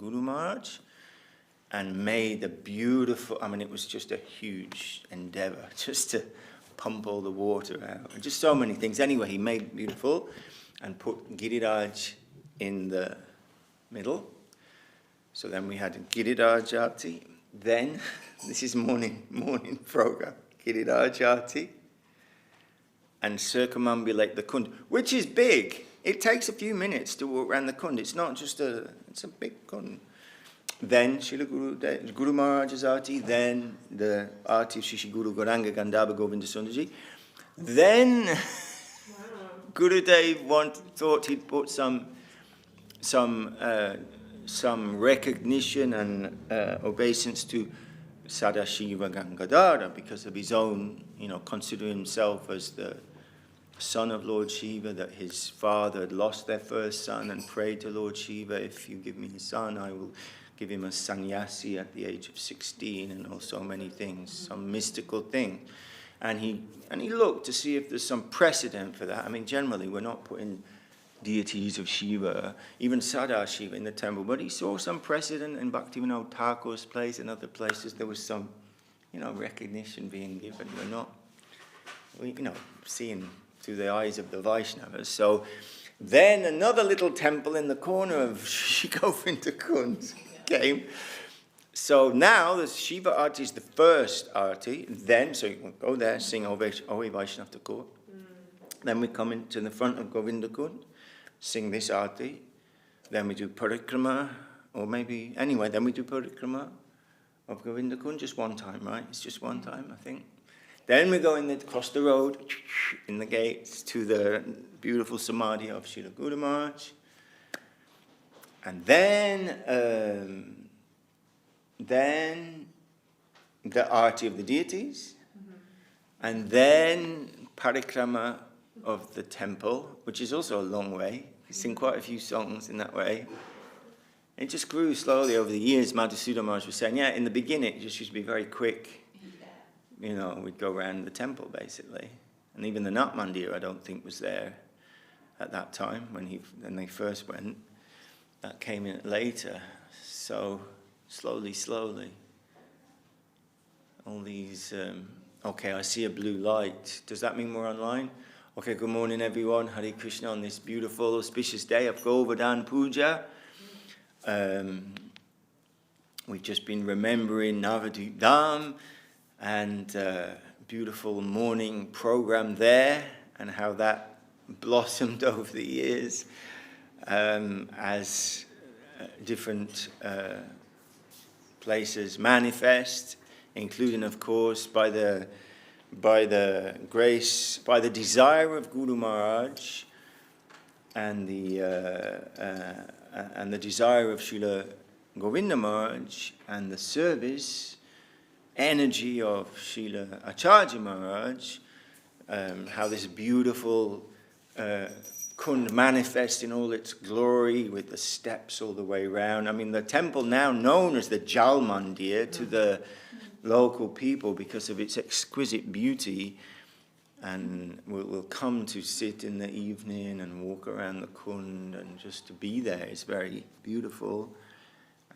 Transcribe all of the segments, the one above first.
Guru Maharaj and made a beautiful, I mean, it was just a huge endeavor just to pump all the water out. And just so many things. Anyway, he made it beautiful and put Giriraj in the middle. So then we had Giriraj Arti. Then, this is morning program, Giriraj Arti. And circumambulate the Kund, which is big. It takes a few minutes to walk around the Kund. It's not just it's a big Kund. Then Srila Guru Maharaj's Arti, then the Arti of Shishi Guru Gauranga Gandhara Govinda Sundarji. Then Gurudev thought he'd put some recognition and obeisance to Sadashiva Gangadhara because of his own, considering himself as the son of Lord Shiva, that his father had lost their first son and prayed to Lord Shiva, if you give me a son, I will give him a sannyasi at the age of 16, and also many things, some mystical thing. And he looked to see if there's some precedent for that. I mean, generally, we're not putting deities of Shiva, even Sadashiva in the temple, but he saw some precedent in Bhaktivinoda Thakur's place and other places. There was some, recognition being given. We're not, seeing through the eyes of the Vaishnavas. So then another little temple in the corner of Shri Govinda Kund came. So now the Shiva Arti is the first Arti. Then, so you can go there, sing Ove Vaishnav Thakur. Then we come into the front of Govinda Kund, sing this Arti. Then we do Parikrama, or maybe, anyway, then we do Parikrama of Govinda Kund, just one time, right? It's just one time, I think. Then we go across the road, in the gates, to the beautiful Samadhi of Srila Guru Maharaj. And then the Arti of the deities. And then Parikrama of the temple, which is also a long way. We sing quite a few songs in that way. It just grew slowly over the years. Madhusudana Maharaj was saying, in the beginning it just used to be very quick. We'd go around the temple, basically. And even the Nat Mandir, I don't think, was there at that time when they first went. That came in later. So, slowly. All these... okay, I see a blue light. Does that mean we're online? Okay, good morning, everyone. Hare Krishna on this beautiful, auspicious day of Govardhan Puja. We've just been remembering Navadvip Dham, and beautiful morning program there, and how that blossomed over the years as different places manifest, including, of course, by the grace, by the desire of Guru Maharaj, and the desire of Srila Govinda Maharaj, and the service energy of Srila Acharya Maharaj, how this beautiful Kund manifests in all its glory with the steps all the way around. I mean, the temple now known as the Jal Mandir to the local people because of its exquisite beauty, and we'll come to sit in the evening and walk around the Kund, and just to be there is very beautiful.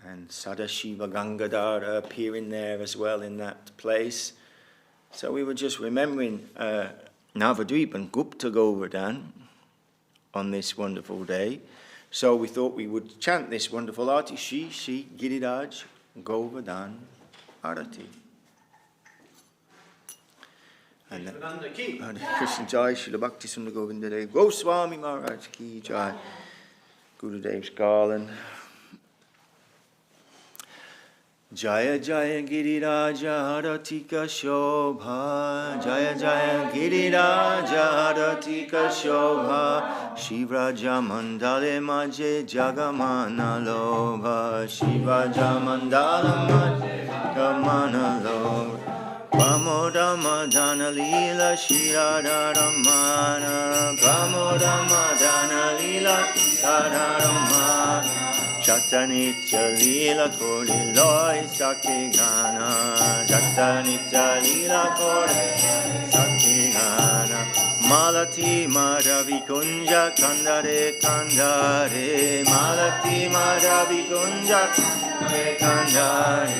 And Sadashiva Gangadhara appearing there as well in that place. So we were just remembering Navadvip and Gupta Govardhan on this wonderful day. So we thought we would chant this wonderful Arti, Shri Giriraj Govardhan Arati. And Krishna Jai, Srila Bhakti Sundar Govinda Dev Goswami Maharaj Ki Jai, Gurudev's Garland. Jaya Jaya Giriraja Haratika Shobha, Jaya Jaya Giriraja Haratika Shobha, Shivraja Mandale Maje Jagamana Lobha, Shivraja Mandala Maje Jagamana Lobha, Pramodama Dana Lila Shirada Ramana, Pramodama Dana Lila Shirada Ramana, Chat Jatanitya lila kori loi sakti gana. Jatanitya lila kori sakti gana. Malati madhavi kunja kandare kandare. Malati madhavi kunja kandare kandare.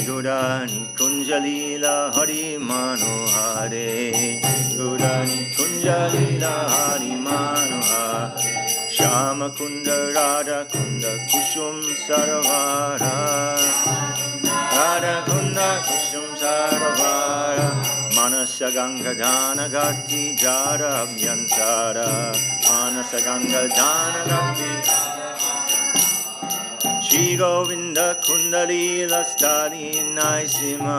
Gurani kunjalila hari manohare. Gurani kunjalila hari manohare. Shama kunda radha kunda kushum saravara. Radha kunda kushum saravara. Manasa ganga dana gati jara abhyantara. Manasa ganga dana gati. Shri Govinda Kundalila Stari Naisima.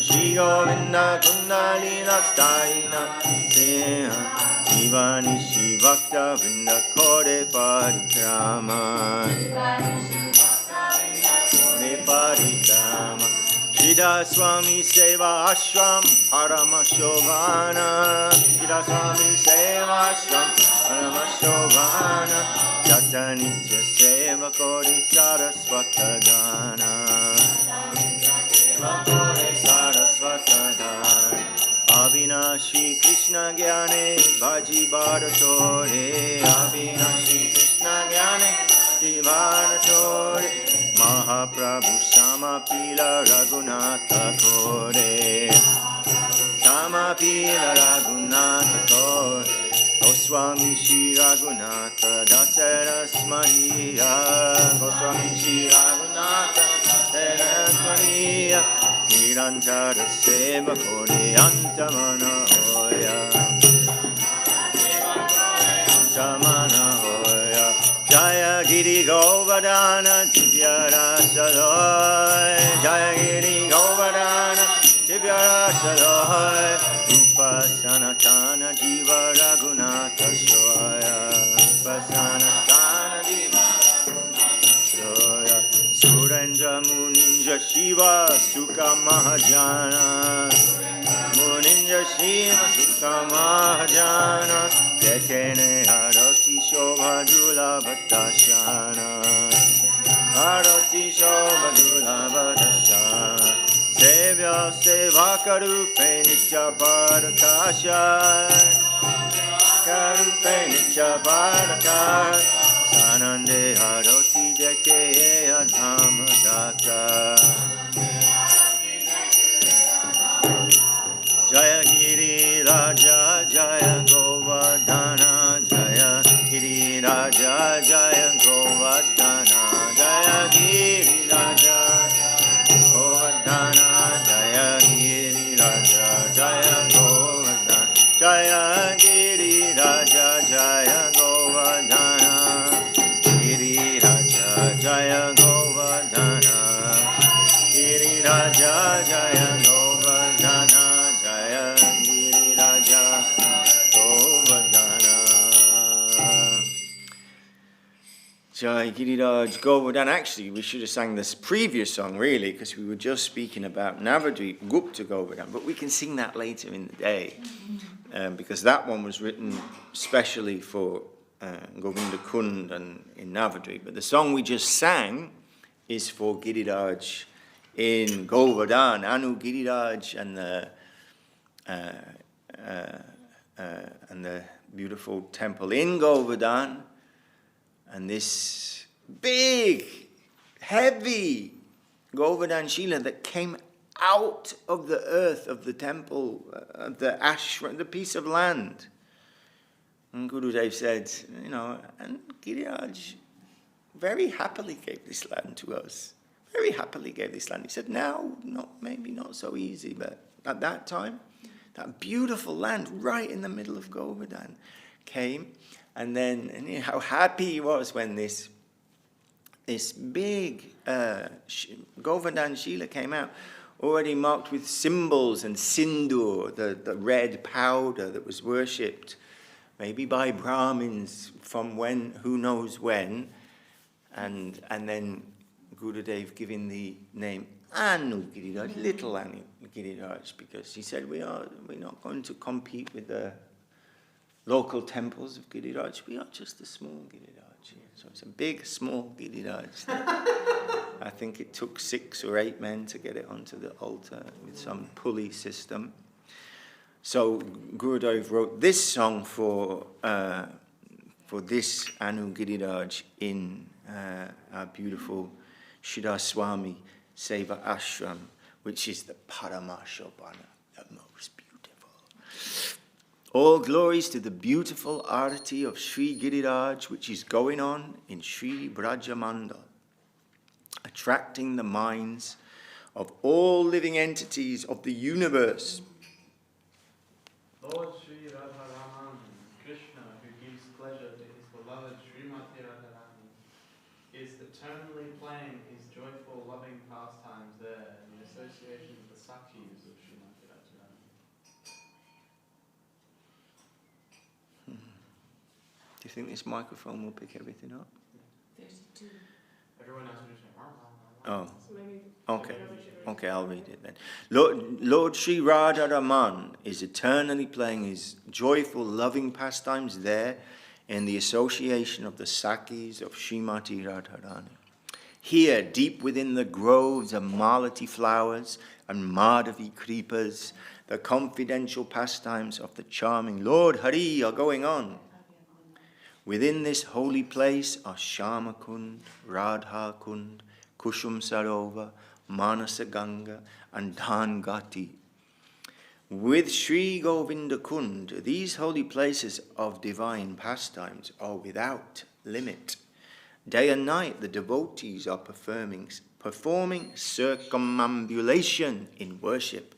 Shri Govinda Kundalila Stari Naisima. Divani Shri Bhakta Vrinda Kore Parikrama. Kore Parikrama. Shida Swami Seva Ashram Parama Shobhana. Shida Swami Seva Ashram Parama Shobhana. Chaitanya Seva Kori Saraswata Gana. Seva Kori Saraswata Gana. Avinashi Krishna Gyane Bhaji Bharatore. Avinashi Krishna Gyane Bhaji Bharatore. Mahaprabhu Samapila Raghunatha Kore. Samapila Raghunatha Kore. Goswami Shri Raghunatha Dasara Smariya. Goswami Shri Raghunatha Dasara Smariya. Nirantara Seva Kore Antamana Hoya. Antamana Hoya. Jaya Giri Govardhana Divya Rasaloi. Jaya Giri Govardhana Divya Rasaloi. Rupa Sanatana Jiva Raghunatha Shoya. Rupa Sanatana Jiva Raghunatha Shoya. Surendra Muninja Shiva Sukha Mahajana. Muninja Shiva Sukha Mahajana. Tekene Arati Shobha Dula Bhattashana. Arati Shobha Dula Bhattashana. Sevya Sevakarupe Nitya Bharakasha. Karupe Nitya Bharakasha. Sanande Haroti Deke Adhamadata. Jaya Giri Raja Jaya Govardhana. Jaya Giri Raja Jaya Govardhana. Jaya Giri Raja Govardhana. Jaya Giri Raja Jaya Govardhana. Jaya Giri Raja Jaya Govardhana. Giri Raja Jaya Govardhana. Giri Raja Jaya Govardhana. Jaya Giri Raja Govardhana. Jai Giriraj Govardhan. Actually, we should have sang this previous song, really, because we were just speaking about Navadvip, Gupta Govardhan, but we can sing that later in the day, because that one was written specially for Govinda Kund and in Navadvip. But the song we just sang is for Giriraj in Govardhan, Anu Giriraj, and the beautiful temple in Govardhan. And this big, heavy Govardhan Shila that came out of the earth of the temple, of the ashram, the piece of land. And Gurudev said, and Giriraj very happily gave this land to us. Very happily gave this land. He said, now, maybe not so easy, but at that time, that beautiful land right in the middle of Govardhan came. And how happy he was when this big Govardhan Shila came out, already marked with symbols and sindur, the red powder that was worshipped, maybe by Brahmins from who knows when, and then Gurudev giving the name Anu Giriraj, little Anu Giriraj, because he said we're not going to compete with the local temples of Giriraj. We are just a small Giriraj here. So it's a big, small Giriraj. I think it took 6 or 8 men to get it onto the altar with some pulley system. So Gurudev wrote this song for this Anu Giriraj in our beautiful Shridhar Seva Ashram, which is the Paramashobhana, the most beautiful. All glories to the beautiful arati of Sri Giriraj, which is going on in Sri Brajamandal, attracting the minds of all living entities of the universe. Lord Sri Radharaman, Krishna, who gives pleasure to his beloved Srimati Radharani, is eternally playing his joyful, loving pastimes there in the association with the Sakhis of Srimati Radharani. Do you think this microphone will pick everything up? 32. Everyone else will just say, Oh, So maybe okay, I'll read it then. Lord Sri Radharaman is eternally playing his joyful, loving pastimes there in the association of the Sakhis of Srimati Radharani. Here, deep within the groves of Malati flowers and Madhavi creepers, the confidential pastimes of the charming Lord Hari are going on. Within this holy place are Shama Kund, Radha Kund, Kushum Sarova, Manasa Ganga, and Dhan Gati. With Sri Govinda Kund, these holy places of divine pastimes are without limit. Day and night the devotees are performing circumambulation in worship.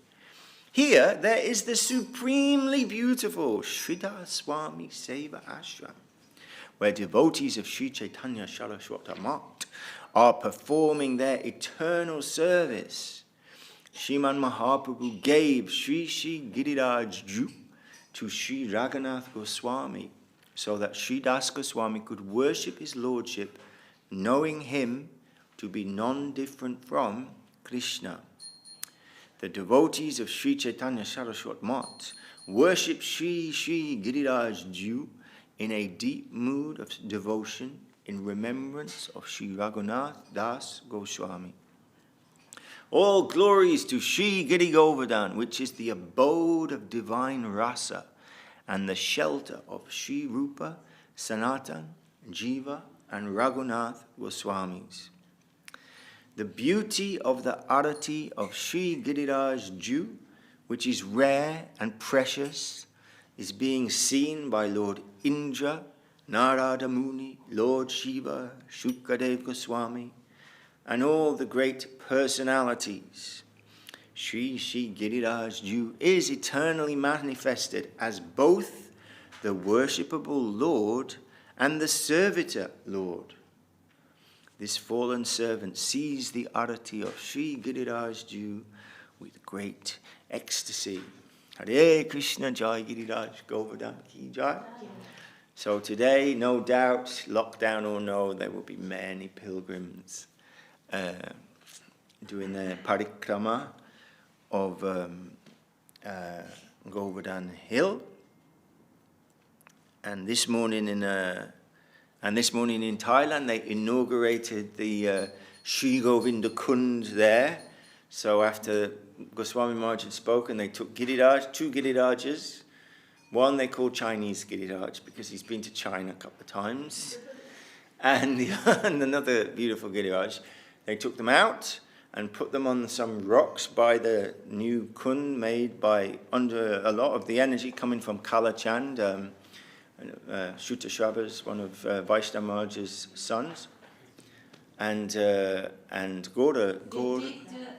Here there is the supremely beautiful Shridhar Seva Ashram, where devotees of Sri Chaitanya Saraswata Mat are performing their eternal service. Sriman Mahaprabhu gave Sri Giriraj Ju to Sri Raghunath Goswami so that Sri Das Goswami could worship his lordship, knowing him to be non-different from Krishna. The devotees of Sri Chaitanya Saraswat Mat worship Sri Giriraj Ju in a deep mood of devotion in remembrance of Sri Raghunath Das Goswami. All glories to Sri Giri Govardhan, which is the abode of divine rasa and the shelter of Sri Rupa, Sanatan, Jiva, and Raghunath Goswamis. The beauty of the arati of Sri Giriraj Ju, which is rare and precious, is being seen by Lord Indra, Narada Muni, Lord Shiva, Shukadev Goswami, and all the great personalities. Sri Giriraj Ju is eternally manifested as both the worshipable Lord and the servitor Lord. This fallen servant sees the arati of Sri Giriraj Ju with great ecstasy. Hare Krishna Jai Giriraj Govardhan Ki Jai. So today, no doubt, lockdown or no, there will be many pilgrims doing their parikrama of Govardhan Hill. And this morning in Thailand, they inaugurated the Sri Govinda Kund there. So after Goswami Maharaj had spoken, they took Giriraj, 2 Girirajas. One they call Chinese Giriraj because he's been to China a couple of times. And another beautiful Giriraj. They took them out and put them on some rocks by the new Kund made by, under a lot of the energy coming from Kalachand, Shuta Shabas, one of Vaishnava Maharaj's sons. And Gora.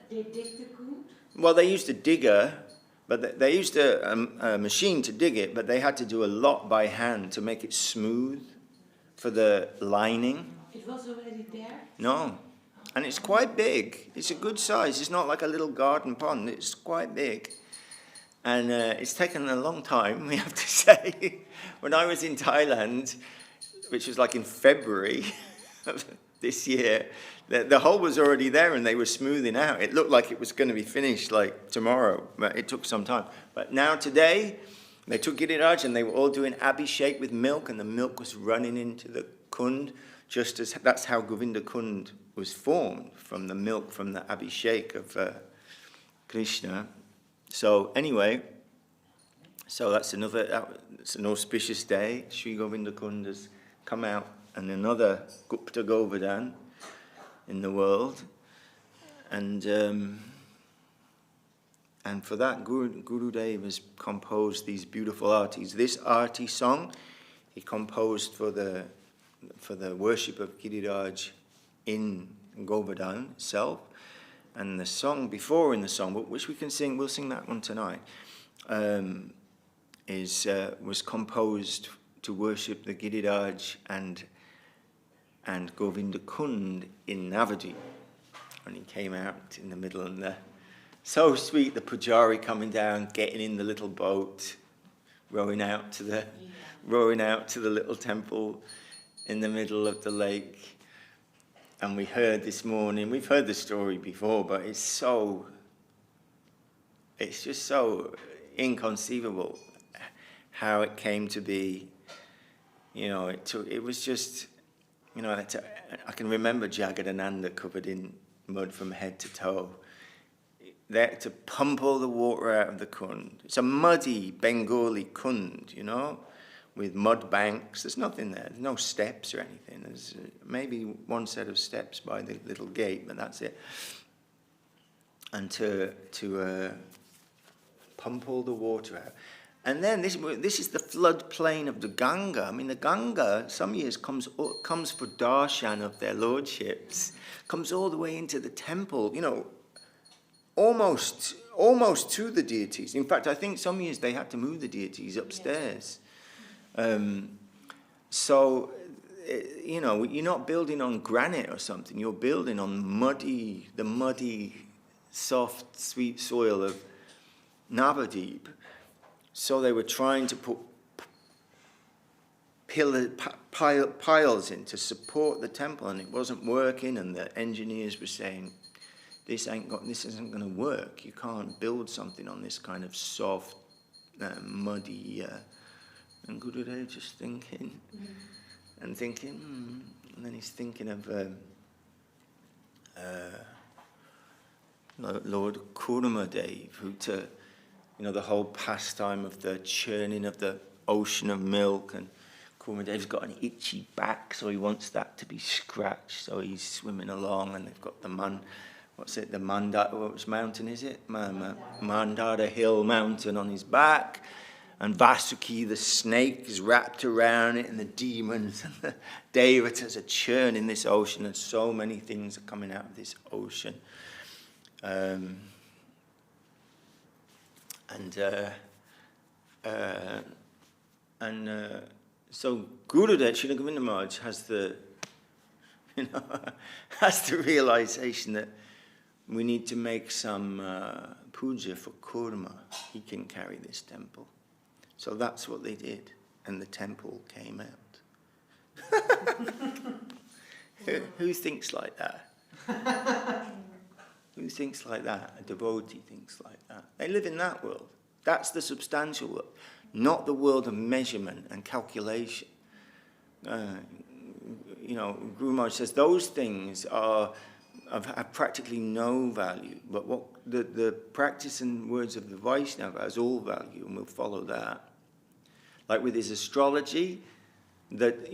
They dig the Kund? Well, they used a digger, but they used a machine to dig it, but they had to do a lot by hand to make it smooth for the lining. It was already there? No. And it's quite big. It's a good size. It's not like a little garden pond. It's quite big. And it's taken a long time, we have to say. When I was in Thailand, which was like in February of this year, the hole was already there and they were smoothing out. It looked like it was going to be finished like tomorrow, but it took some time. But now today, they took Giriraj and they were all doing abhishek with milk, and the milk was running into the Kund. just as that's how Govinda Kund was formed, from the milk, from the Abhishek of Krishna. So anyway, so it's an auspicious day. Sri Govinda Kund has come out, and another Gupta Govardhan in the world, and for that, Gurudev has composed these beautiful artis. This arti song he composed for the worship of Giriraj in Govardhan itself, and the song before in the song, which we can sing, we'll sing that one tonight, was composed to worship the Giriraj and Govinda Kund in Navadvip. And he came out in the middle, and so sweet, the Pujari coming down, getting in the little boat, rowing out to the little temple in the middle of the lake. And we heard this morning, we've heard the story before, but it's just so inconceivable how it came to be. It was just, I can remember Jagadananda covered in mud from head to toe. They had to pump all the water out of the Kund. It's a muddy Bengali Kund, with mud banks. There's nothing there. There's no steps or anything. There's maybe one set of steps by the little gate, but that's it. And to pump all the water out. And then this is the floodplain of the Ganga. I mean, the Ganga some years comes for darshan of their lordships, comes all the way into the temple, almost to the deities. In fact, I think some years they had to move the deities upstairs. So, you're not building on granite or something. You're building on the muddy, soft, sweet soil of Navadvip. So they were trying to put piles in to support the temple, and it wasn't working. And the engineers were saying, "This isn't going to work. You can't build something on this kind of soft, muddy." And Gurudev just thinking, and thinking, and then he's thinking of Lord Kurmadev, who the whole pastime of the churning of the ocean of milk, and Kurmadev's got an itchy back, so he wants that to be scratched, so he's swimming along, and they've got the which mountain is it? Mandara Hill mountain on his back, and Vasuki, the snake, is wrapped around it, and the demons and the devatas are churning this ocean, and so many things are coming out of this ocean. So Gurudev, Srila Govinda Maharaj, has the realization that we need to make some puja for Kurma. He can carry this temple. So that's what they did, and the temple came out. Who thinks like that? Who thinks like that? A devotee thinks like that. They live in that world. That's the substantial world, not the world of measurement and calculation. Guru Maharaj says those things have practically no value, but what the practice and words of the Vaishnava has all value, and we'll follow that. Like with his astrology, that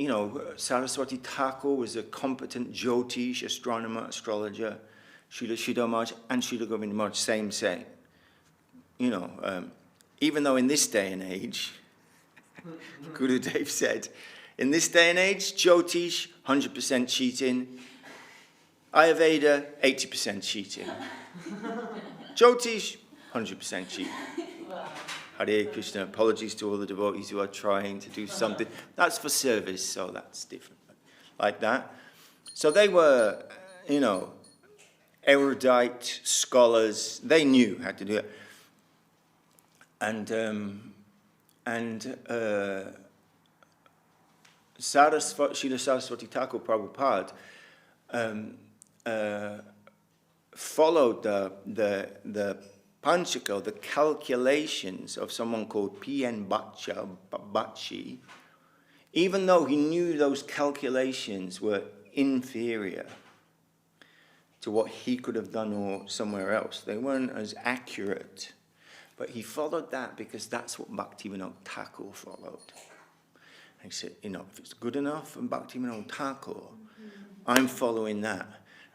Saraswati Thakur was a competent Jyotish, astronomer, astrologer. Srila Sridhar Maharaj and Srila Govinda Maharaj, same. Even though in this day and age, Gurudev said, in this day and age, Jyotish, 100% cheating. Ayurveda, 80% cheating. Jyotish, 100% cheating. Hare Krishna, apologies to all the devotees who are trying to do something. That's for service, so that's different. Like that. So they were, erudite scholars. They knew how to do it. And Srila Saraswati Thakur Prabhupada followed the Panchaka, the calculations of someone called P.N. Bhatshi even though he knew those calculations were inferior to what he could have done or somewhere else, they weren't as accurate. But he followed that because that's what Bhaktivinoda Thakur followed. He said, if it's good enough for Bhaktivinoda Thakur, I'm following that.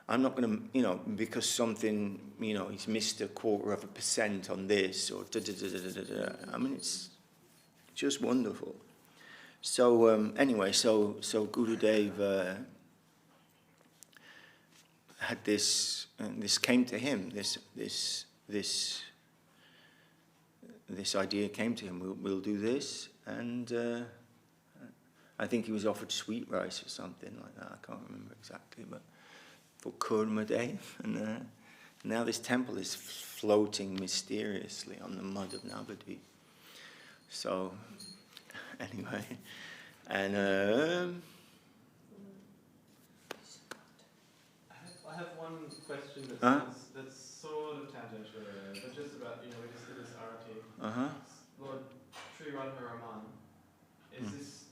I'm not going to, because something, he's missed 0.25% on this or da-da-da-da-da-da. I mean, it's just wonderful. So anyway, so Gurudev had this, and this came to him. This idea came to him. We'll do this, and I think he was offered sweet rice or something like that. I can't remember exactly, but for Kurma Day, and now this temple is floating mysteriously on the mud of Navadvip. So anyway, and I have one question that's sort of tangential, but just about, we just did this arati. Lord Sri Radharaman, is this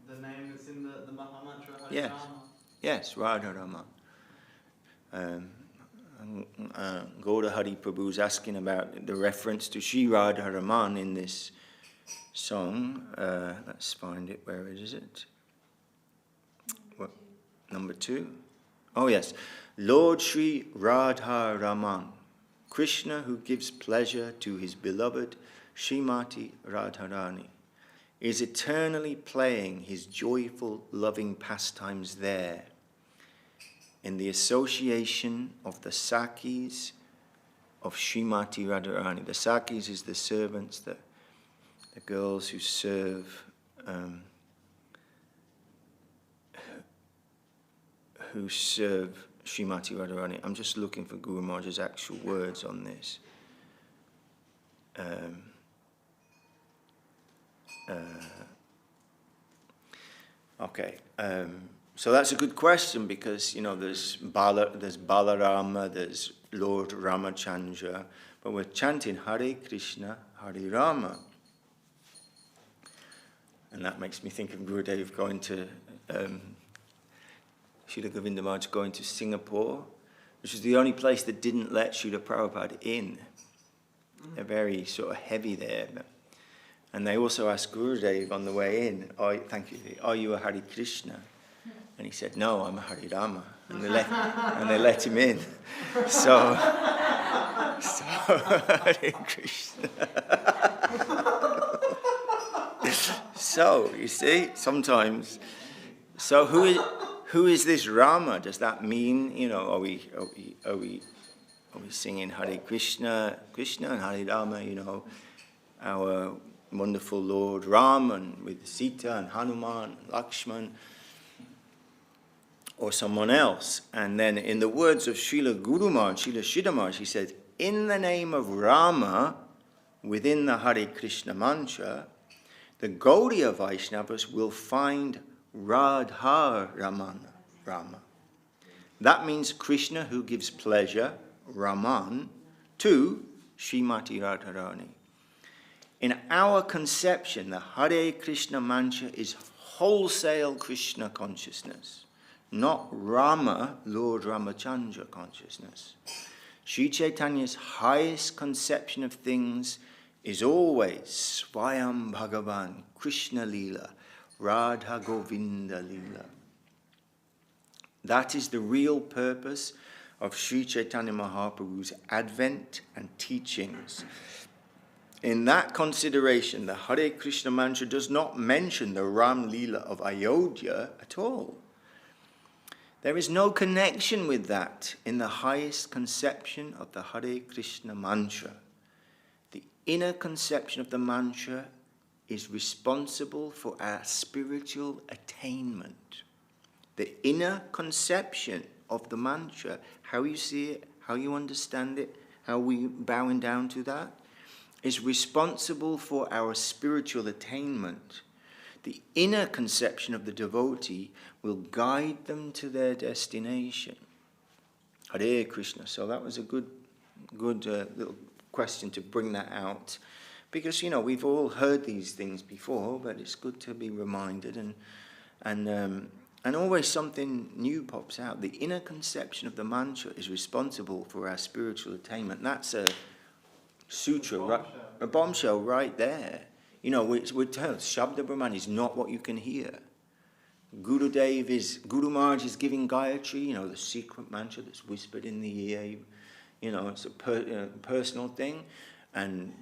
the name that's in the Mahamantra? Yes. Yes, Radharaman. Gauda Hari Prabhu is asking about the reference to Sri Radharaman in this song. Let's find it. Where is it? What? Number 2? Oh yes. Lord Sri Radharaman, Krishna who gives pleasure to his beloved Srimati Radharani, is eternally playing his joyful, loving pastimes there, in the association of the Sakis of Srimati Radharani. The Sakis is the servants, the girls who serve Srimati Radharani. I'm just looking for Guru Maharaj's actual words on this. Okay, so that's a good question because there's Balarama, there's Lord Ramachandra, but we're chanting Hare Krishna, Hare Rama, and that makes me think of Gurudev going to Srila Govinda Maharaj going to Singapore, which is the only place that didn't let Srila Prabhupada in. They're very sort of heavy there. And they also asked Gurudev on the way in, are you a Hare Krishna? And he said, no, I'm a Hare Rama. And they let him in. So Hare Krishna. So, you see, sometimes, so who is this Rama? Does that mean, are we singing Hare Krishna, Krishna and Hare Rama, our wonderful Lord Ram and with Sita and Hanuman and Lakshman, or someone else? And then in the words of Srila Guru Maharaj, Srila Siddha Maharaj, he said, in the name of Rama, within the Hare Krishna mantra, the Gaudiya Vaishnavas will find Radha Ramana, Rama. That means Krishna who gives pleasure, Raman, to Srimati Radharani. In our conception, the Hare Krishna mantra is wholesale Krishna consciousness, not Rama, Lord Ramachandra consciousness. Sri Chaitanya's highest conception of things is always Swayam Bhagavan, Krishna Leela, Radha Govinda Leela. That is the real purpose of Sri Chaitanya Mahaprabhu's advent and teachings. In that consideration, the Hare Krishna mantra does not mention the Ram Leela of Ayodhya at all. There is no connection with that in the highest conception of the Hare Krishna mantra. The inner conception of the mantra is responsible for our spiritual attainment. The inner conception of the mantra, how you see it, how you understand it, how we bowing down to that, is responsible for our spiritual attainment. The inner conception of the devotee will guide them to their destination. Hare Krishna. So that was a good little question to bring that out. Because, we've all heard these things before, but it's good to be reminded, and always something new pops out. The inner conception of the mantra is responsible for our spiritual attainment. That's a sutra, a bombshell right there. We're told Shabda Brahman is not what you can hear. Guru Maharaj is giving Gayatri, the secret mantra that's whispered in the ear. It's a personal thing.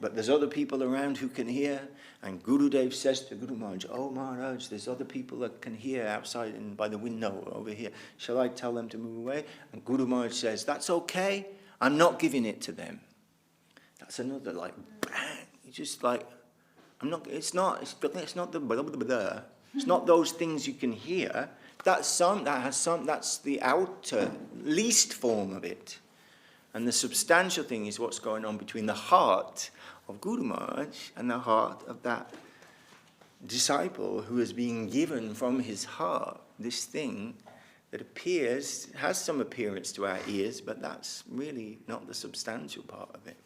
But there's other people around who can hear. And Gurudev says to Guru Maharaj, "Oh Maharaj, there's other people that can hear outside and by the window over here. Shall I tell them to move away?" And Guru Maharaj says, "That's okay. I'm not giving it to them." That's another bang. It's just it's not the blah, blah, blah, blah. It's not those things you can hear. That's the outer, least form of it. And the substantial thing is what's going on between the heart of Guru Maharaj and the heart of that disciple who is being given from his heart this thing that has some appearance to our ears, but that's really not the substantial part of it.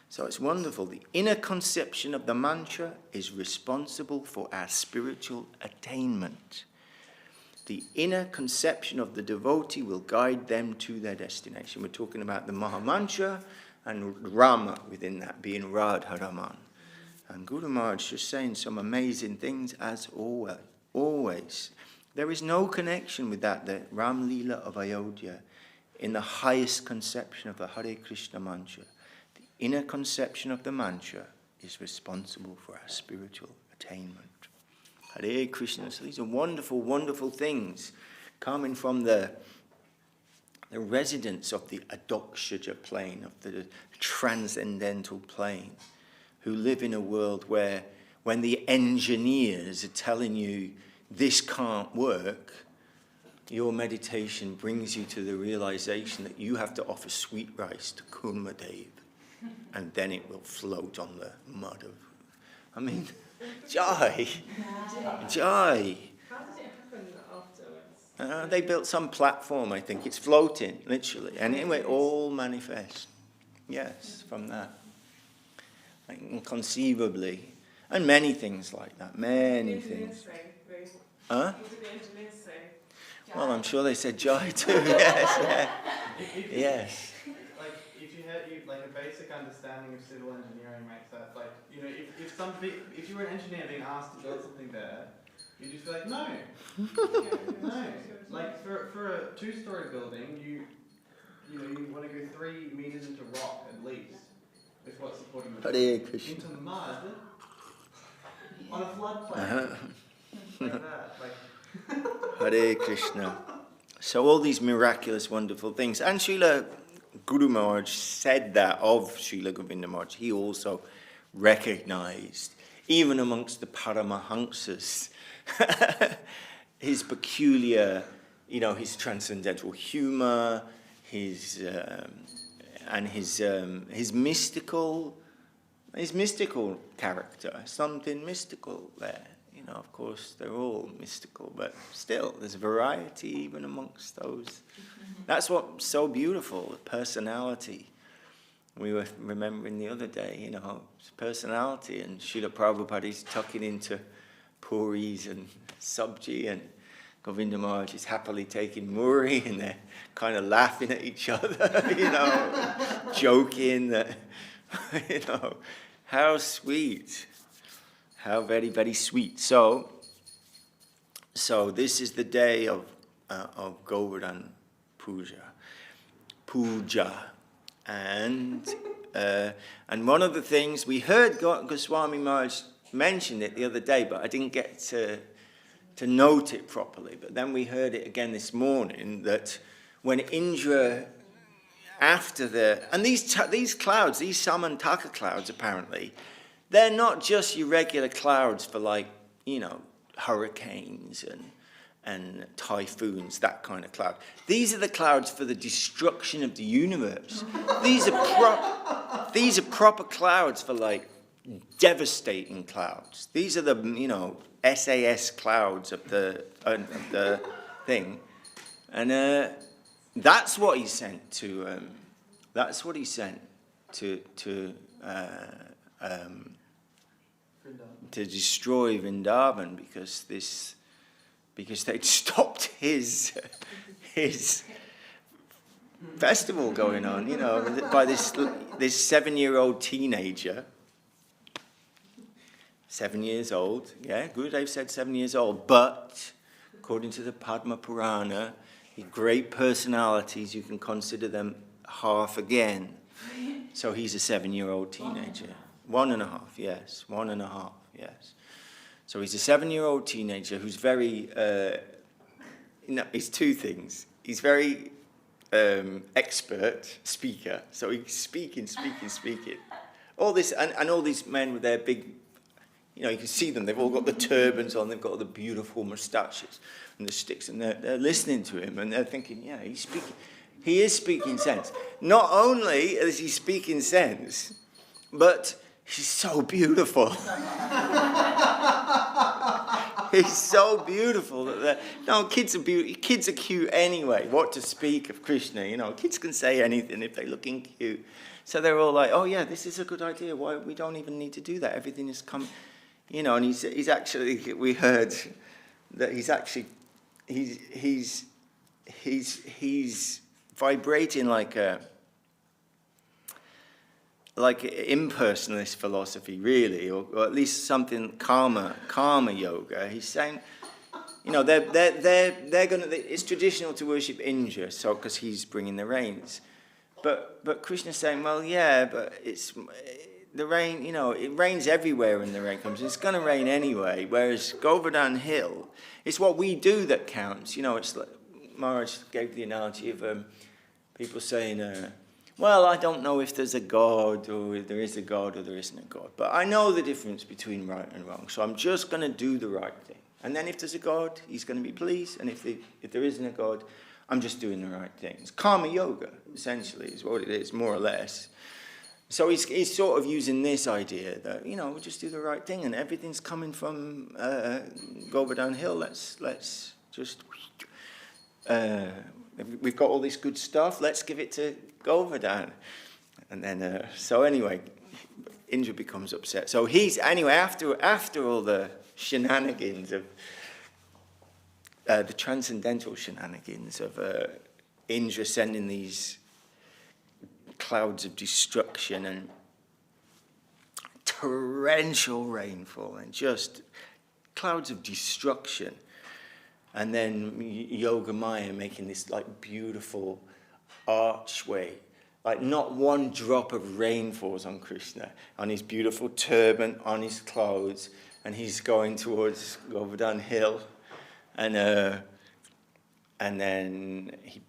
So it's wonderful. The inner conception of the mantra is responsible for our spiritual attainment. The inner conception of the devotee will guide them to their destination. We're talking about the Maha Mantra and Rama within that being Radharaman. And Guru Maharaj just saying some amazing things as always. There is no connection with that, the Ram Leela of Ayodhya, in the highest conception of the Hare Krishna mantra. The inner conception of the mantra is responsible for our spiritual attainment. Hare Krishna. So these are wonderful, wonderful things coming from the residents of the Adokshaja plane, of the transcendental plane, who live in a world where when the engineers are telling you this can't work, your meditation brings you to the realization that you have to offer sweet rice to Kurmadev, and then it will float on the mud of... Jai. How did it happen afterwards? They built some platform, I think. It's floating, literally. And anyway, all manifest. Yes, from that. Inconceivably. And many things like that. Many things. Huh? What did the engineers say? Well, I'm sure they said Jai too. Yes, yeah. Yes. If you had a basic understanding of civil engineering makes that if you were an engineer being asked to build something there, you'd just be like, no. No. Like for a 2-story building, you want to go 3 meters into rock at least with what's supporting the building. Into mud on a floodplain. Like that. Hare Krishna. So all these miraculous, wonderful things. And Srila Guru Maharaj said that of Srila Govinda Maharaj. He also recognized, even amongst the Paramahamsas, his peculiar, his transcendental humor, his mystical character, something mystical there. Of course, they're all mystical, but still, there's variety even amongst those. That's what's so beautiful, the personality. We were remembering the other day, personality, and Srila Prabhupada is tucking into puris and sabji, and Govinda Maharaj is happily taking muri, and they're kind of laughing at each other, joking, how sweet. How very, very sweet. So this is the day of Govardhan Puja. And one of the things, we heard Goswami Maharaj mention it the other day, but I didn't get to note it properly. But then we heard it again this morning, that when Indra, and these clouds, these Samantaka clouds apparently, they're not just your regular clouds for hurricanes and typhoons, that kind of cloud. These are the clouds for the destruction of the universe. These are proper clouds for devastating clouds. These are the SAS clouds of the thing, and that's what he sent to. to destroy Vrindavan because they'd stopped his festival going on, by this 7-year-old teenager. 7 years old, yeah, Gurudev said 7 years old, but according to the Padma Purana, great personalities, you can consider them half again. So he's a 7-year-old teenager. 1.5, yes. 1.5, yes. So he's a 7-year-old teenager who's very, he's two things. He's very expert speaker. So he's speaking. All this, and all these men with their big, you can see them, they've all got the turbans on, they've got all the beautiful moustaches and the sticks, and they're listening to him, and they're thinking, yeah, he's speaking. He is speaking sense. Not only is he speaking sense, but he's so beautiful. He's so beautiful that kids are cute anyway. What to speak of Krishna? Kids can say anything if they're looking cute. So they're all like, oh yeah, this is a good idea. Why we don't even need to do that? Everything is come, And he's actually, we heard that he's vibrating like impersonalist philosophy, really, or at least something karma yoga. He's saying, they're gonna. It's traditional to worship Indra, so because he's bringing the rains, but Krishna's saying, well, yeah, but it's the rain. It rains everywhere when the rain comes. It's going to rain anyway. Whereas Govardhan Hill, it's what we do that counts. It's like Maharaj gave the analogy of people saying. Well, I don't know if there's a God, or there is a God, or there isn't a God. But I know the difference between right and wrong. So I'm just going to do the right thing. And then if there's a God, he's going to be pleased. And if there isn't a God, I'm just doing the right thing. It's karma yoga, essentially, is what it is, more or less. So he's sort of using this idea that, we'll just do the right thing. And everything's coming from Govardhan Hill. Let's just... we've got all this good stuff. Let's give it to Govardhan. And then, so anyway, Indra becomes upset. So after all the shenanigans of, the transcendental shenanigans of Indra sending these clouds of destruction and torrential rainfall and just clouds of destruction. And then Yogamaya making this beautiful archway. Not one drop of rain falls on Krishna, on his beautiful turban, on his clothes, and he's going towards Govardhan Hill. And then he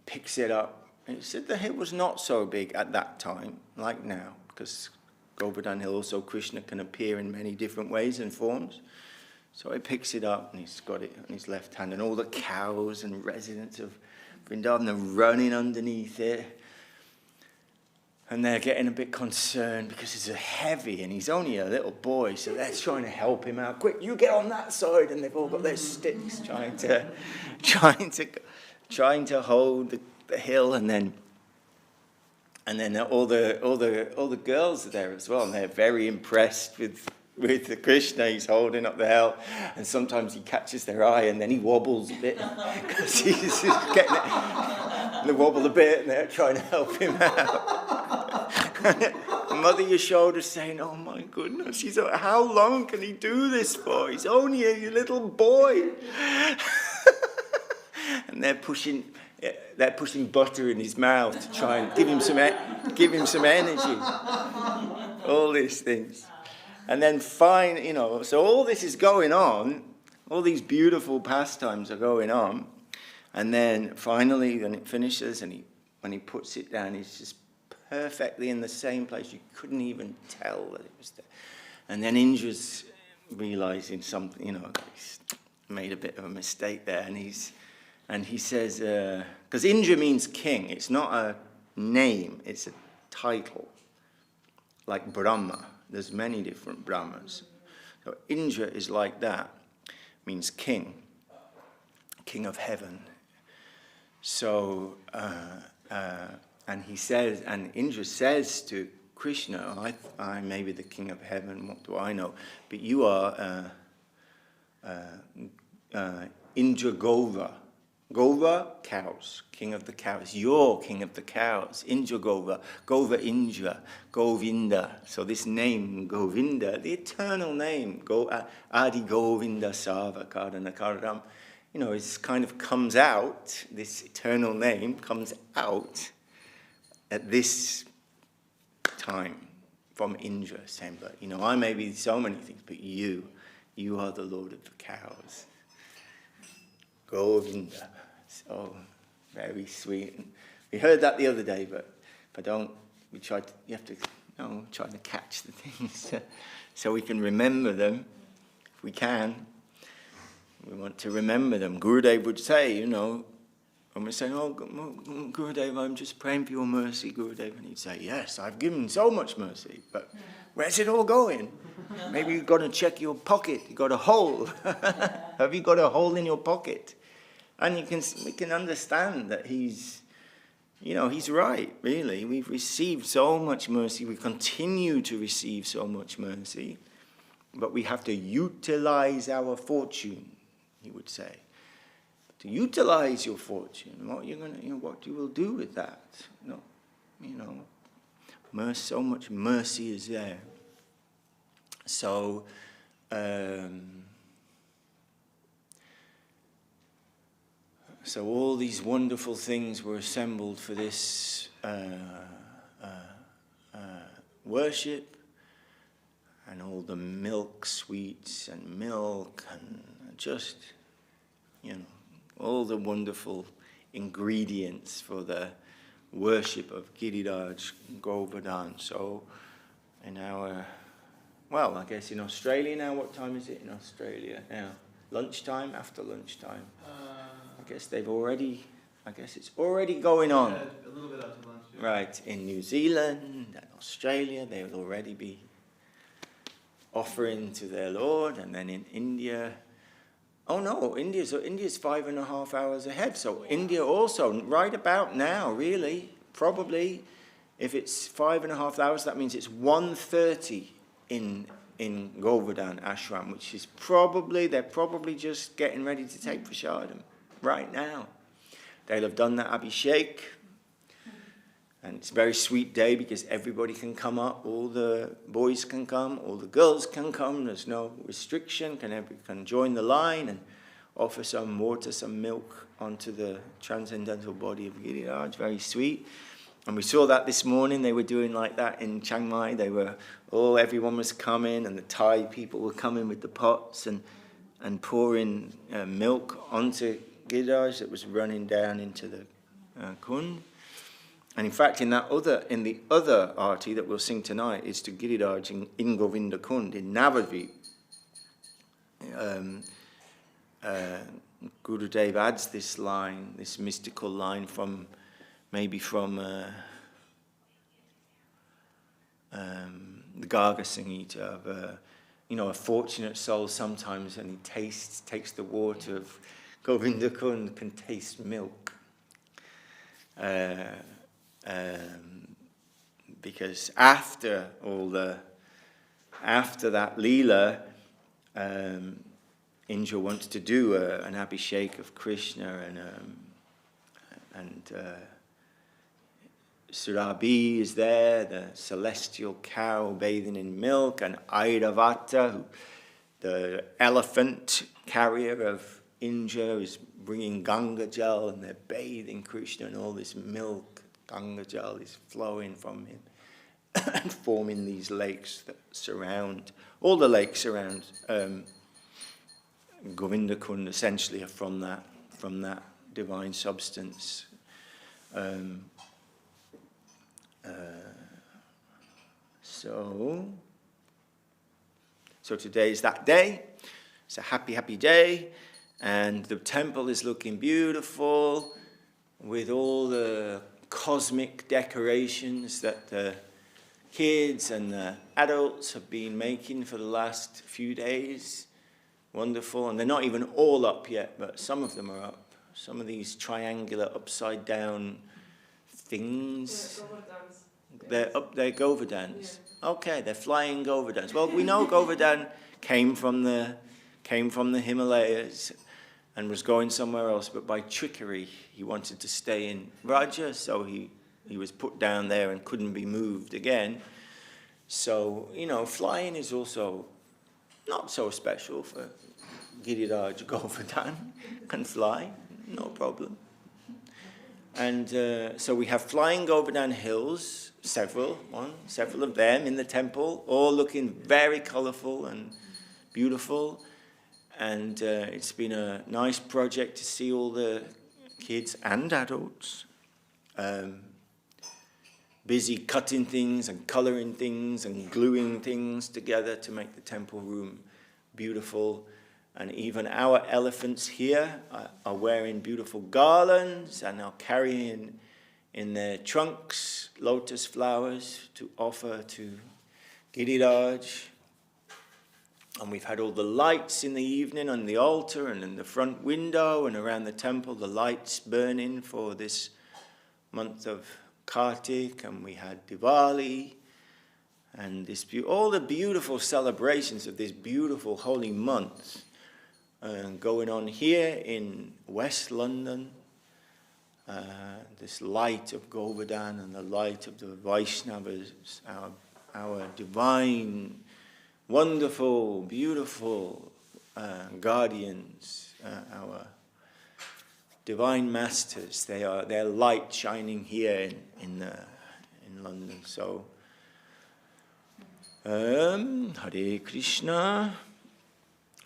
picks it up. And he said the hill was not so big at that time, like now, because Govardhan Hill also Krishna can appear in many different ways and forms. So he picks it up and he's got it on his left hand, and all the cows and residents of Vrindavan are running underneath it. And they're getting a bit concerned because it's heavy and he's only a little boy, so they're trying to help him out. Quick, you get on that side, and they've all got their sticks trying to hold the hill, and then all the girls are there as well, and they're very impressed with the Krishna. He's holding up the hill, and sometimes he catches their eye, and then he wobbles a bit because he's just getting it. They wobble a bit, and they're trying to help him out. Mother Yashoda's saying, "Oh my goodness, how long can he do this for? He's only a little boy." And they're pushing butter in his mouth to try and give him some energy. All these things. And then so all this is going on, all these beautiful pastimes are going on, and then finally, when it finishes, and when he puts it down, he's just perfectly in the same place. You couldn't even tell that it was there. And then Indra's realizing something, he's made a bit of a mistake there, and he says, because Indra means king, it's not a name, it's a title, like Brahma. There's many different Brahmas. So Indra is like that, means king of heaven. So, and Indra says to Krishna. I may be the king of heaven, what do I know? But you are Indra Gova. Gova, cows, king of the cows. You're king of the cows. Indra Gova, Gova Indra, Govinda. So this name, Govinda, the eternal name, Adi Govinda Sava Karana Karam, it kind of comes out, this eternal name comes out at this time from Indra saying, but I may be so many things, but you are the Lord of the cows. Govinda. So very sweet. And we heard that the other day, but try to catch the things so we can remember them. If we can, we want to remember them. Gurudev would say, when we're saying, oh, Gurudev, I'm just praying for your mercy, Gurudev. And he'd say, yes, I've given so much mercy, but where's it all going? Maybe you've got to check your pocket. You've got a hole. Have you got a hole in your pocket? And we can understand that he's right, really. We've received so much mercy. We continue to receive so much mercy. But we have to utilize our fortune, he would say. To utilize your fortune, what you will do with that? So much mercy is there. So, so all these wonderful things were assembled for this worship, and all the milk sweets and milk and just, all the wonderful ingredients for the worship of Giriraj Govardhan. So in I guess in Australia now, what time is it in Australia now? Lunchtime, after lunchtime? I guess it's already going on. Yeah, a little bit after lunch. Yeah. Right, in New Zealand and Australia, they will already be offering to their Lord, and then in India. Oh no, India's 5.5 hours ahead. So India also, right about now, really, probably, if it's 5.5 hours, that means it's 1:30 in Govardhan ashram, which is they're probably just getting ready to take prasadam right now. They'll have done that abhishek, and it's a very sweet day because everybody can come up, all the boys can come, all the girls can come, there's no restriction, can join the line and offer some water, some milk onto the transcendental body of Giriraj, very sweet. And we saw that this morning, they were doing like that in Chiang Mai. Everyone was coming, and the Thai people were coming with the pots and pouring milk onto Giriraj that was running down into the Kund. And in fact, in the other arti that we'll sing tonight is to Giriraj in Govinda Kund, in Navadvip. Gurudev adds this line, this mystical line from the Garga Samhita of a fortunate soul sometimes, and he takes the water of Govinda Kund, can taste milk. Because after that Leela, Indra wants to do an abhishek of Krishna, and Surabhi is there, the celestial cow bathing in milk, and Airavata, the elephant carrier of Indra, is bringing Ganga Jal, and they're bathing Krishna, and all this milk, Ganga Jal, is flowing from him and forming these lakes that surround, all the lakes around Govinda Kund essentially are from that divine substance. So today is that day. It's a happy, happy day. And the temple is looking beautiful with all the cosmic decorations that the kids and the adults have been making for the last few days. Wonderful. And they're not even all up yet, but some of them are up. Some of these triangular upside down things. They're up there, Govardhans. Okay, they're flying Govardhans. Well, we know Govardhan came from the Himalayas and was going somewhere else, but by trickery, he wanted to stay in Raja, so he was put down there and couldn't be moved again. So, flying is also not so special for Giriraj Govardhan. Can fly, no problem. And so we have flying Govardhan hills, several of them in the temple, all looking very colourful and beautiful. And it's been a nice project to see all the kids and adults busy cutting things and colouring things and gluing things together to make the temple room beautiful. And even our elephants here are wearing beautiful garlands and are carrying in their trunks lotus flowers to offer to Giriraj. And we've had all the lights in the evening on the altar and in the front window and around the temple, the lights burning for this month of Kartik. And we had Diwali and all the beautiful celebrations of this beautiful holy month going on here in West London. This light of Govardhan and the light of the Vaishnavas, our divine, wonderful, beautiful guardians, our divine masters. Their light shining here in London. So, Hare Krishna,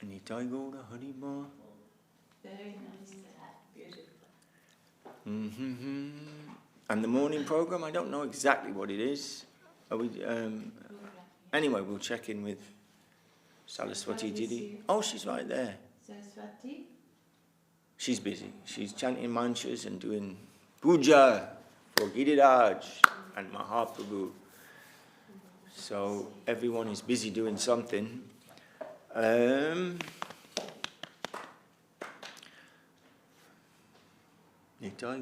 Nitai Gaura Haribol. Very nice. Beautiful. Mm-hmm. And the morning program, I don't know exactly what it is. Are we? Anyway, we'll check in with Saraswati Didi. Oh, she's right there. Saraswati? She's busy. She's chanting mantras and doing puja for Giriraj and Mahaprabhu. So everyone is busy doing something. Nitai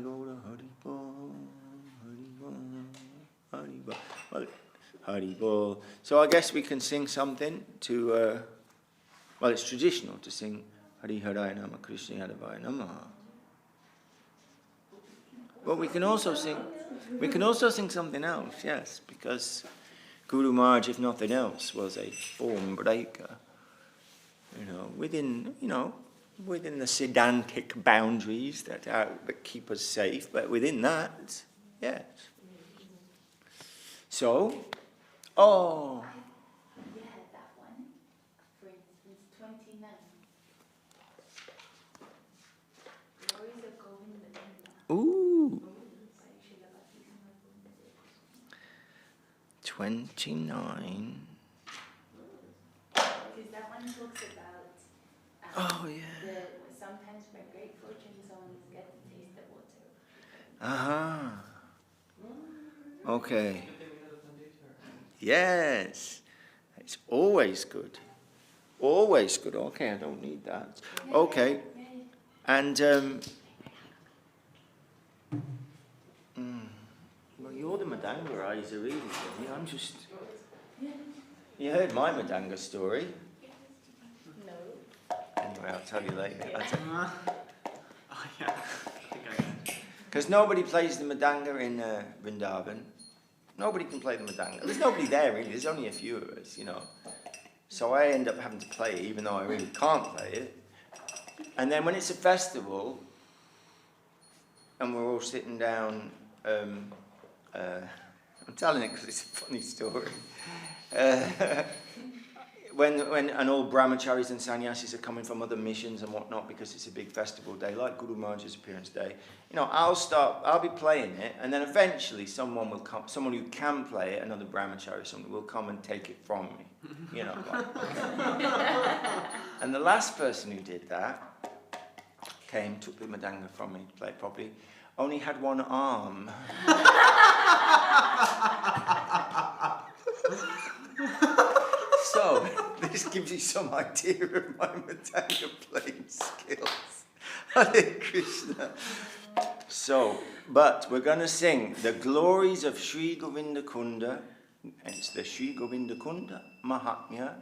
Gaura Haribol, Haribol, Haribol. Well, Haribol. So I guess we can sing something to, well, it's traditional to sing Hari Haraya Nama Krishna Yadavaya Namaha. Well, we can also sing something else, yes, because Guru Maharaj, if nothing else, was a form breaker. Within the Siddhantic boundaries that keep us safe, but within that, yes. So, oh. Yeah, that one, for instance, 29. Glories of Govardhan. Ooh. 29. Because that one talks about Oh, yeah. sometimes by great fortune someone gets to taste the water. Uh-huh. Okay. Yes. It's always good. Always good. Okay, I don't need that. Okay. And, well, you're the Madanga riser, really. I'm just... You heard my Madanga story. No. Anyway, I'll tell you later. Oh, yeah. I think I know. Because nobody plays the Madanga in Vrindavan. Nobody can play the Madanga. There's nobody there, really. There's only a few of us, So I end up having to play it, even though I really can't play it. And then when it's a festival, and we're all sitting down, I'm telling it because it's a funny story. When all brahmacharis and sannyasis are coming from other missions and whatnot, because it's a big festival day, like Guru Maharaj's appearance day, I'll be playing it, and then eventually someone will come, someone who can play it, another brahmachari, someone will come and take it from me, And the last person who did that came, took the madanga from me, played properly, only had one arm. So, this gives you some idea of my madanga playing skills. Hare Krishna. So, but we're going to sing the glories of Sri Govinda Kunda. It's the Sri Govinda Kunda Mahatmya,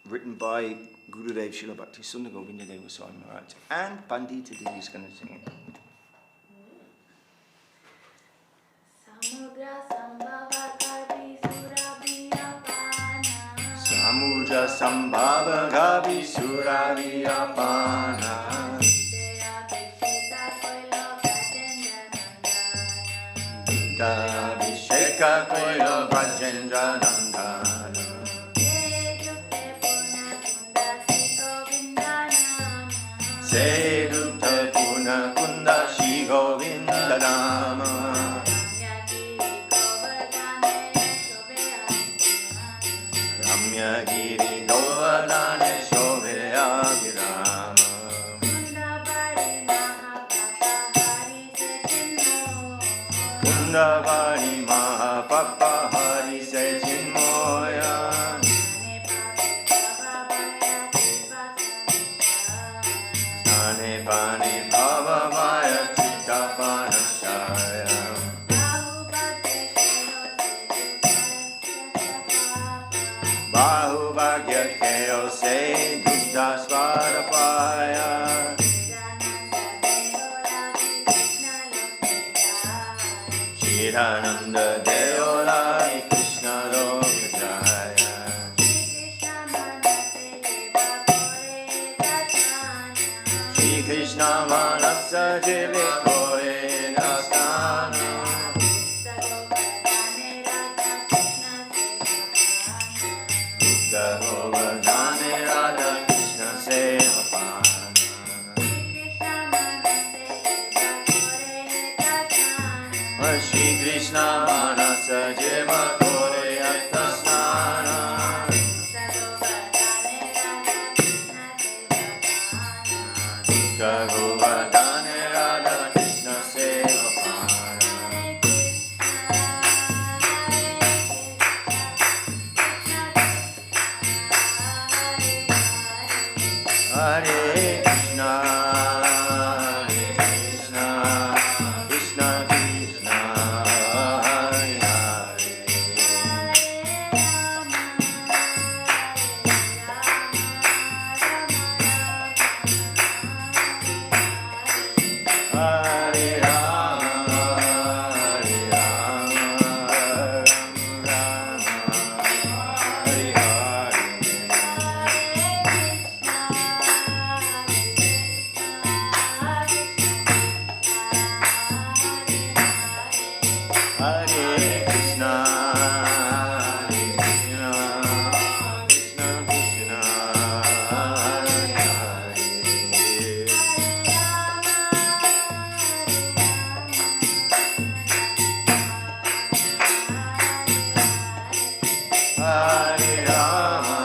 written by Gurudev Srila Bhakti Sundar Govinda Deva Swami Maharaj. And Pandita Devi is going to sing it. Samudra Sambhava Gavi Suraviyapana Visheka Koyo Brajendra Nandana Sedukta Puna Kunda Shri Govinda Dama Ramyagiri Govardhane Shobheya Virama Kundabari Mahapapa Hari Se Chinmoya Stane Pane Bhava Maya Chitta Panashaya Bahubhagya Keo Se Duddha Swarapaya Shirananda Deolai Krishna Lokajaya Shri Krishna Manasa Jive Kore Nastana Govardhane Radha Krishna Sevapana Shri Krishna Manasa Jiva Kore Atasnana Govardhane Radha Krishna Sevapana Hare Krishna Hare Krishna Krishna Krishna Hare Hare Hare Rama Hare Rama Rama Hare Hare Hare Krishna, Hare Krishna, Krishna Krishna, Hare Hare. Hare Rama,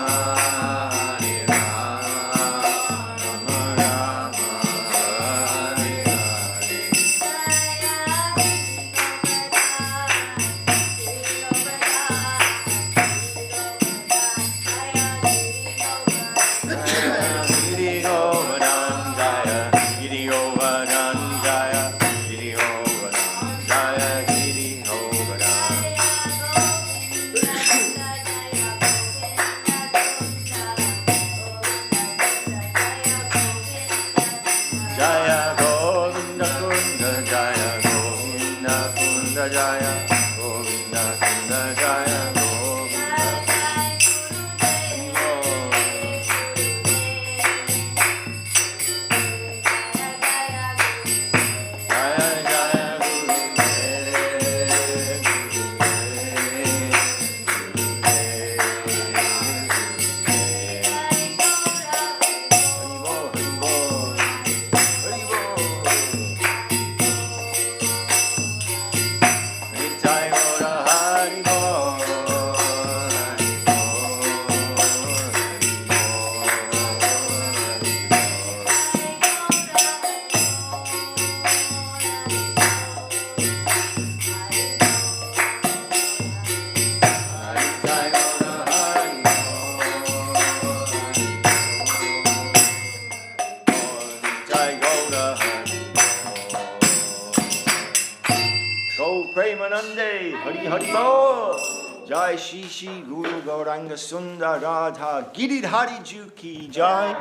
Hare Rama, Rama Rama, Hare Hare. Giri Govardhan Jaya, Giri Govardhan Jaya, Giri Govardhan Jaya, Giri Govardhan. Jaya Govinda Kunda Jaya, Govinda Kunda Jaya, Govinda Kunda Jaya, Govinda Jaya Jaya Guru Go Premanande, Hari Hari Bol. Jai Shri Shri Guru Gauranga Sundar Radha Giridhari Ju ki Jai.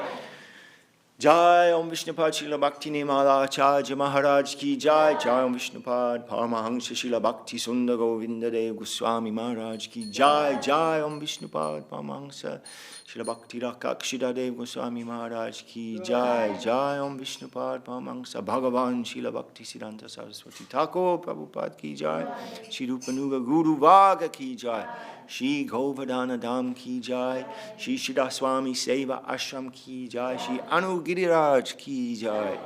Jai Om Vishnupad Srila Bhakti Nimala Acharya Maharaj ki Jai. Jai Om Vishnupad Paramahansa Srila Bhakti Sundar Govinda Dev Goswami Maharaj ki Jai. Jai Om Vishnupad Paramahansa Srila Bhakti Rakshida Dev Goswami Maharaj ki Jai. Jai Om Vishnupad Paramahansa Bhagavan Srila Bhakti Siddhanta Saraswati Thakur Prabhupada ki Jai. Shri Rupanuga Guru Vaga ki Jai. Shri Govardhan Dham ki Jai. Shri Shridhar Swami Seva Ashram ki Jai. Shri Anu Giriraj ki Jai.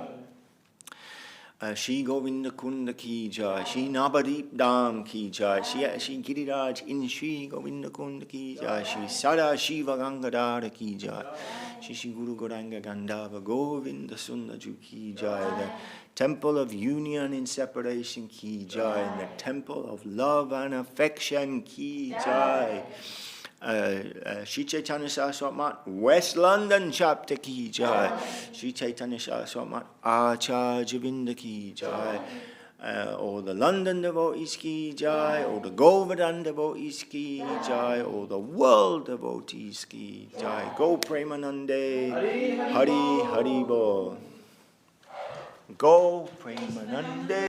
Shri Govinda Kunda ki Jai. Shri Nabadip Dham ki Jai. Shri Giriraj in Shri Govinda Kunda ki Jai. Shri Sada Shiva Gangadhara ki Jai. Shri Guru Gauranga Gandhava Govinda Sundaju ki Jai. The Temple of Union in Separation ki Jai. And the Temple of Love and Affection ki Jai. Shri Chaitanya Saraswati Mat, West London chapter ki Jai. Shri Chaitanya Saraswati Mat, Acharya Vinda ki Jai. All the London devotees ki Jai. All the Govardhan devotees ki Jai. All the world devotees ki Jai. Go Premanande, Hari Hari Bol. Go Premanande.